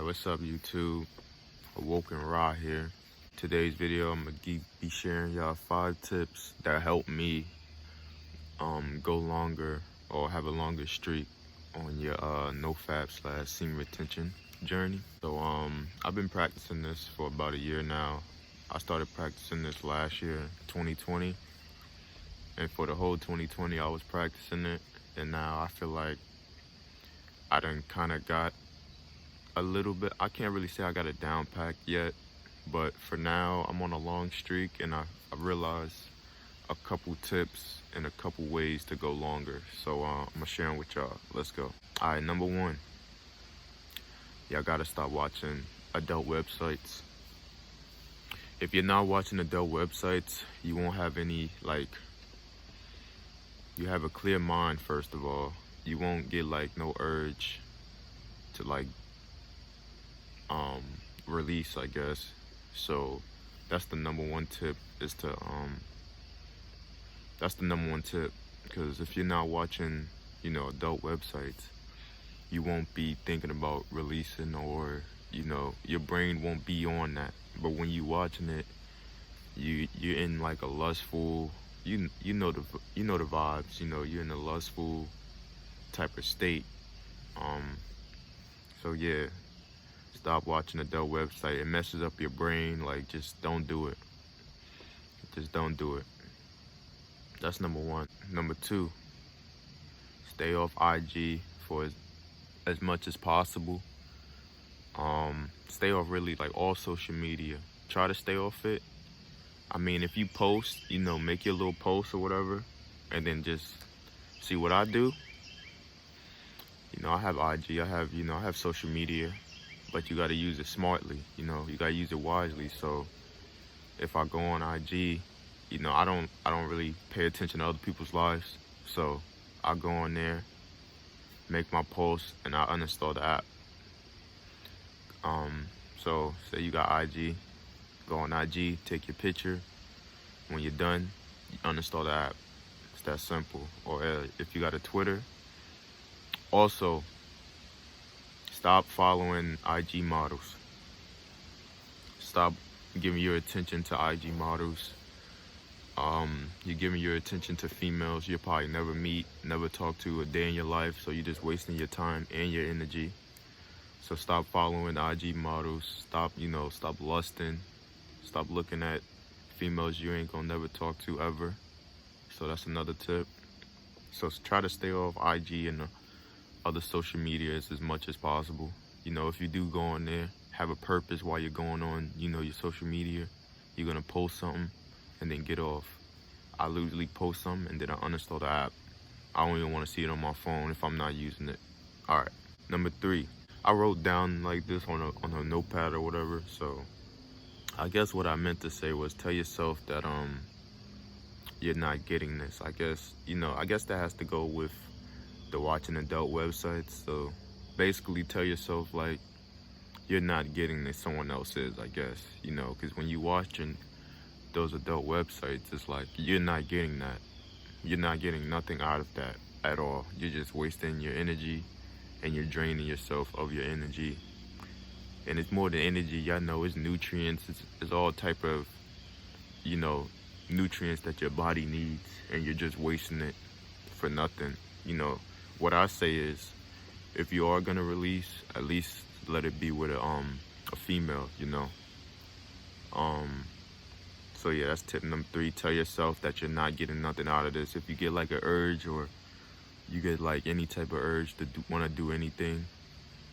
What's up YouTube? Awoken Raw here. Today's video I'm gonna be sharing y'all 5 tips that help me go longer or have a longer streak on your NoFap / semen retention journey. So I've been practicing this for about a year now. I started practicing this last year, 2020, and for the whole 2020 I was practicing it, and now I feel like I done kind of got a little bit. I can't really say I got it down packed yet, but for now I'm on a long streak, and I realized a couple tips and a couple ways to go longer. So I'm gonna share them with y'all. Let's go. All right, number 1, y'all gotta stop watching adult websites. If you're not watching adult websites, you won't have any, you have a clear mind. First of all, you won't get no urge to release, I guess. So that's the number 1 tip, is to that's the number 1 tip, because if you're not watching adult websites, you won't be thinking about releasing, or your brain won't be on that. But when you watching it, you're in a lustful, you know the vibes, you're in a lustful type of state. So yeah, stop watching adult website. It messes up your brain. Just don't do it. Just don't do it. That's number 1. Number 2, stay off IG for as much as possible. Stay off really all social media. Try to stay off it. I mean, if you post, make your little post or whatever, and then just see what I do. I have IG, I have social media, but you got to use it smartly. You got to use it wisely. So if I go on IG, I don't really pay attention to other people's lives. So I go on there, make my post, and I uninstall the app. So say you got IG, go on IG, take your picture. When you're done, you uninstall the app. It's that simple. Or if you got a Twitter, also stop following IG models. Stop giving your attention to IG models. You're giving your attention to females you'll probably never meet, never talk to a day in your life, so you're just wasting your time and your energy. So stop following IG models. Stop lusting. Stop looking at females you ain't gonna never talk to ever. So that's another tip. So try to stay off IG and other social medias as much as possible. If you do go on there, have a purpose while you're going on, your social media. You're gonna post something and then get off. I usually post something and then I uninstall the app. I don't even want to see it on my phone if I'm not using it. All right, number 3, I wrote down this on a notepad or whatever. So I guess what I meant to say was, tell yourself that you're not getting this. I guess that has to go with the watching adult websites. So basically tell yourself you're not getting this, someone else is, I guess. Because when you watching those adult websites, it's you're not getting that. You're not getting nothing out of that at all. You're just wasting your energy, and you're draining yourself of your energy. And it's more than energy, y'all know. It's nutrients. It's all type of nutrients that your body needs, and you're just wasting it for nothing. What I say is, if you are gonna release, at least let it be with a female. So yeah, that's tip number 3. Tell yourself that you're not getting nothing out of this. If you get an urge, or you get any type of urge to want to do anything,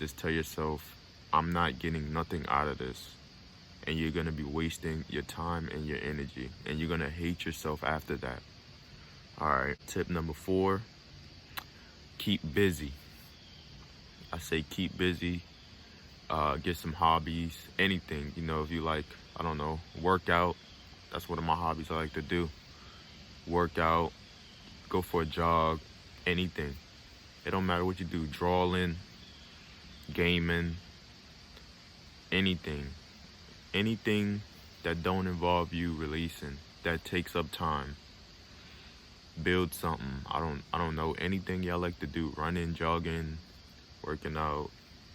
just tell yourself, I'm not getting nothing out of this. And you're gonna be wasting your time and your energy, and you're gonna hate yourself after that. All right, tip number 4, keep busy. I say keep busy. Get some hobbies, anything. If you I don't know, work out. That's one of my hobbies I like to do. Work out, go for a jog, anything. It don't matter what you do. Drawing, gaming, anything. Anything that don't involve you releasing, that takes up time. Build something. I don't know, anything y'all like to do. Running, jogging, working out.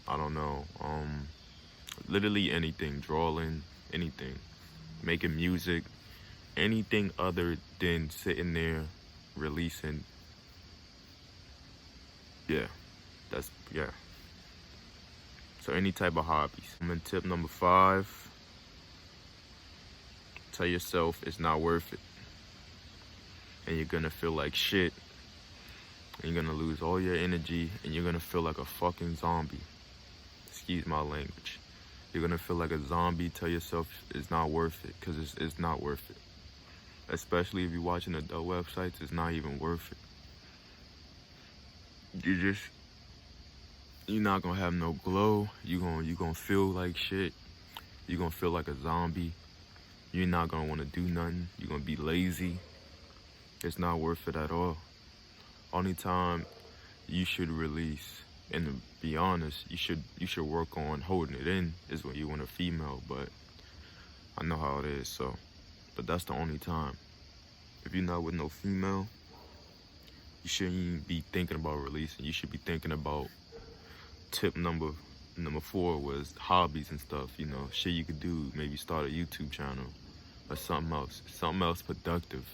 I don't know. Literally anything, drawing, anything, making music, anything other than sitting there releasing. Yeah, yeah. So any type of hobbies. And then tip number 5, tell yourself it's not worth it. And you're gonna feel like shit. And you're gonna lose all your energy and you're gonna feel like a fucking zombie. Excuse my language. You're gonna feel like a zombie. Tell yourself it's not worth it, because it's not worth it. Especially if you're watching adult websites, it's not even worth it. You're not gonna have no glow. You're gonna feel like shit. You're gonna feel like a zombie. You're not gonna wanna do nothing. You're gonna be lazy. It's not worth it at all. Only time you should release, and to be honest, you should work on holding it in is when you want a female, but I know how it is, so. But that's the only time. If you're not with no female, you shouldn't even be thinking about releasing. You should be thinking about tip number 4 was hobbies and stuff, you know, shit you could do. Maybe start a YouTube channel or something else productive.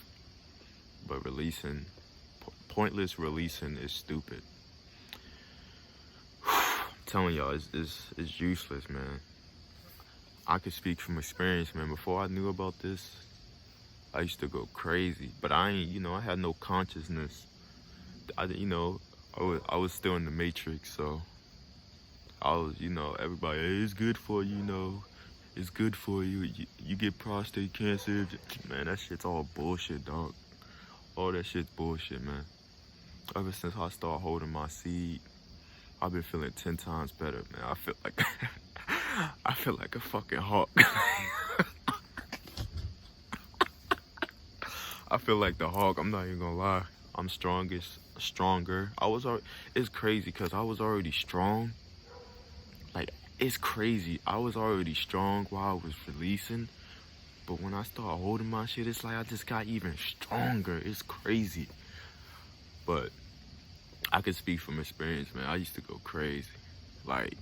But pointless releasing is stupid. I'm telling y'all, it's useless, man. I could speak from experience, man. Before I knew about this, I used to go crazy, but I had no consciousness. I was still in the matrix, so I was, everybody, hey, it's good for you, it's good for you. You get prostate cancer. Man, that shit's all bullshit, dog. All that shit's bullshit, man. Ever since I started holding my seed, I've been feeling 10 times better, man. I feel like a fucking hawk. I feel like the hawk. I'm not even gonna lie. I'm stronger. It's crazy because I was already strong. Like, it's crazy. I was already strong while I was releasing. But when I started holding my shit, it's like I just got even stronger. It's crazy. But I can speak from experience, man. I used to go crazy. Like,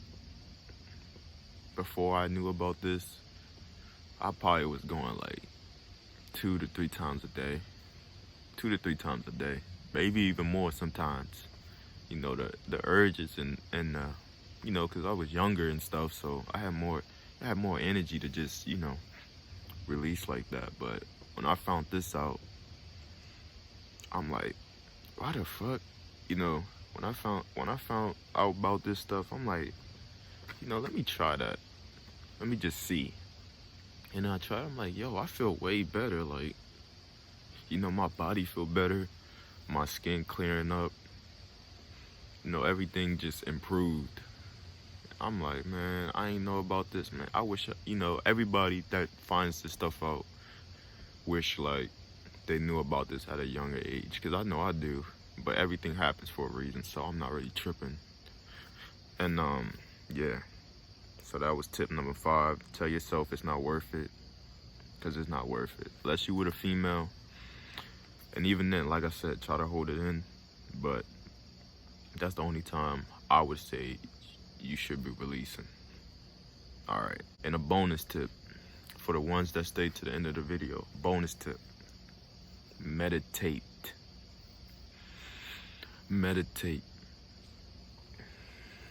before I knew about this, I probably was going like 2 to 3 times a day. 2 to 3 times a day. Maybe even more sometimes. The urges and because I was younger and stuff, so I had more energy to just, release like that. But when I found this out, I'm like, why the fuck? When I found out about this stuff, I'm like, let me try that. Let me just see. And I tried, I'm like, yo, I feel way better. Like, my body feel better. My skin clearing up. Everything just improved. I'm like, man, I ain't know about this, man. I wish, everybody that finds this stuff out, wish, like, they knew about this at a younger age. Because I know I do. But everything happens for a reason, so I'm not really tripping. And, yeah. So that was tip number 5. Tell yourself it's not worth it. Because it's not worth it. Unless you with a female. And even then, like I said, try to hold it in. But that's the only time I would say you should be releasing. Alright. And a bonus tip for the ones that stay to the end of the video. Bonus tip. Meditate. Meditate.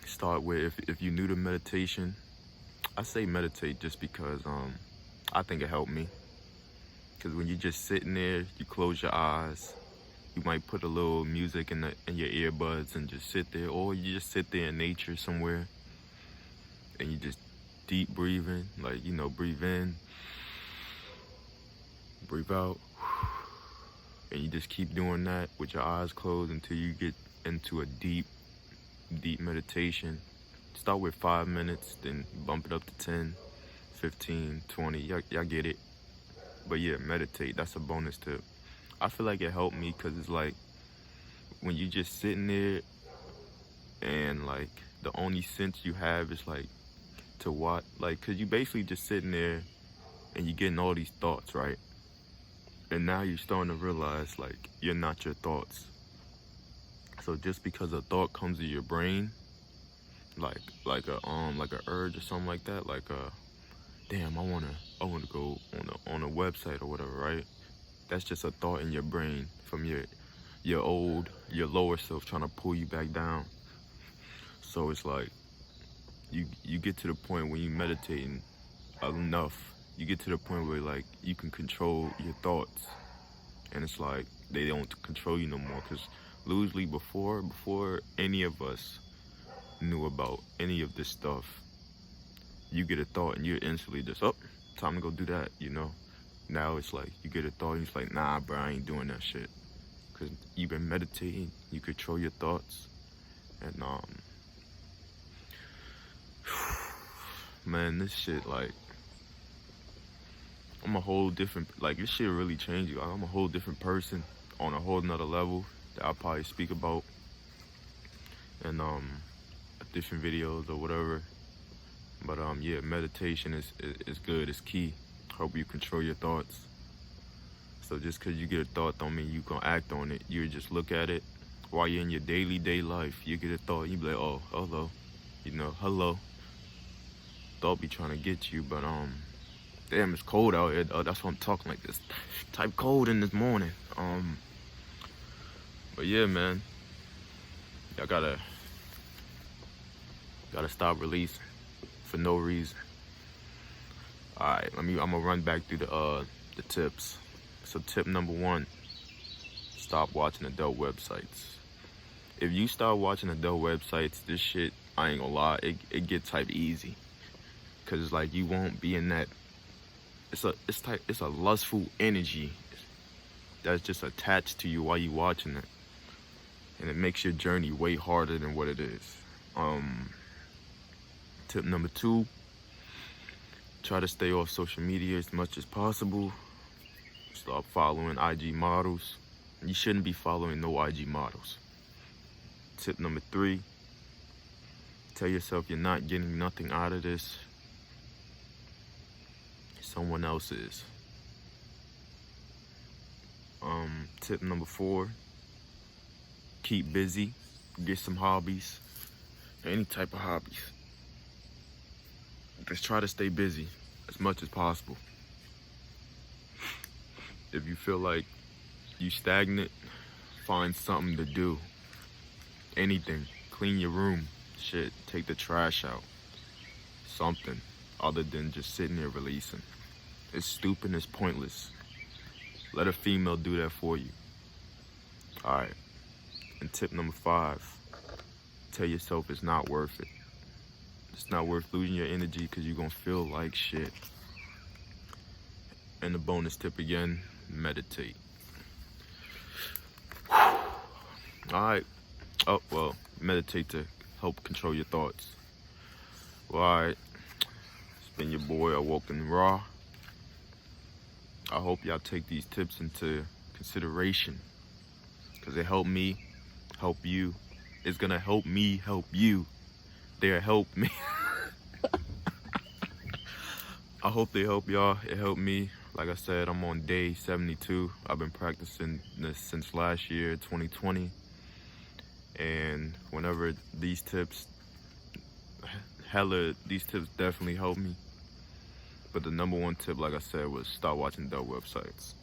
Start with, if you're new to meditation, I say meditate just because I think it helped me. Because when you're just sitting there, you close your eyes, you might put a little music in your earbuds and just sit there, or you just sit there in nature somewhere and you just deep breathing, like, breathe in, breathe out, and you just keep doing that with your eyes closed until you get into a deep meditation. Start with 5 minutes, then bump it up to 10, 15, 20. Y'all get it. But yeah, meditate. That's a bonus tip. I feel like it helped me because it's like when you just sitting there and like the only sense you have is like to watch, like, because you basically just sitting there and you're getting all these thoughts, right? And now you're starting to realize like you're not your thoughts. So just because a thought comes to your brain like a urge or something like that, like damn, I wanna go on a website or whatever, right? That's just a thought in your brain from your lower self trying to pull you back down. So it's like you get to the point when you meditating enough, you get to the point where like you can control your thoughts, and it's like they don't control you no more. Because usually before any of us knew about any of this stuff, you get a thought and you're instantly just, oh, time to go do that, you know? Now it's like you get a thought and it's like, nah, bro, I ain't doing that shit. Because you've been meditating, you control your thoughts. And man, this shit, like, I'm a whole different, like, this shit really changed you. I'm a whole different person on a whole nother level that I'll probably speak about in different videos or whatever. But yeah, meditation is good, it's key. Help you control your thoughts. So just because you get a thought don't mean you gonna act on it. You just look at it while you're in your day life. You get a thought, you be like, oh, hello, you know, hello. Thought be trying to get you, but damn, it's cold out here. That's why I'm talking like this. Type cold in this morning. But yeah, man, y'all gotta stop releasing for no reason. All right, I'm gonna run back through the tips. So tip number 1, stop watching adult websites. If you start watching adult websites, this shit, I ain't gonna lie, it gets type easy. Cause it's like you won't be in that. It's a lustful energy that's just attached to you while you watching it, and it makes your journey way harder than what it is. Tip number 2, try to stay off social media as much as possible. Stop following IG models. You shouldn't be following no IG models. Tip number 3, tell yourself you're not getting nothing out of this. Someone else is. Tip number 4, keep busy. Get some hobbies. Any type of hobbies. Just try to stay busy as much as possible. If you feel like you stagnant, find something to do. Anything. Clean your room. Shit. Take the trash out. Something other than just sitting there releasing. It's stupid, it's pointless. Let a female do that for you. Alright. And tip number 5, tell yourself it's not worth it. It's not worth losing your energy because you're going to feel like shit. And the bonus tip again, meditate. Alright. Oh, well, meditate to help control your thoughts. Well, alright. It's been your boy, Awoken Raw. I hope y'all take these tips into consideration, because it helped me help you. It's gonna help me help you. They'll help me. I hope they help y'all. It helped me. Like I said, I'm on day 72. I've been practicing this since last year, 2020. And whenever these tips definitely helped me. But the number 1 tip, like I said, was stop watching adult websites.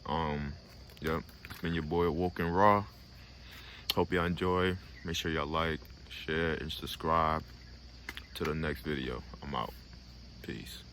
Yep, it's been your boy Woken Raw. Hope y'all enjoy. Make sure y'all like, share, and subscribe. To the next video. I'm out. Peace.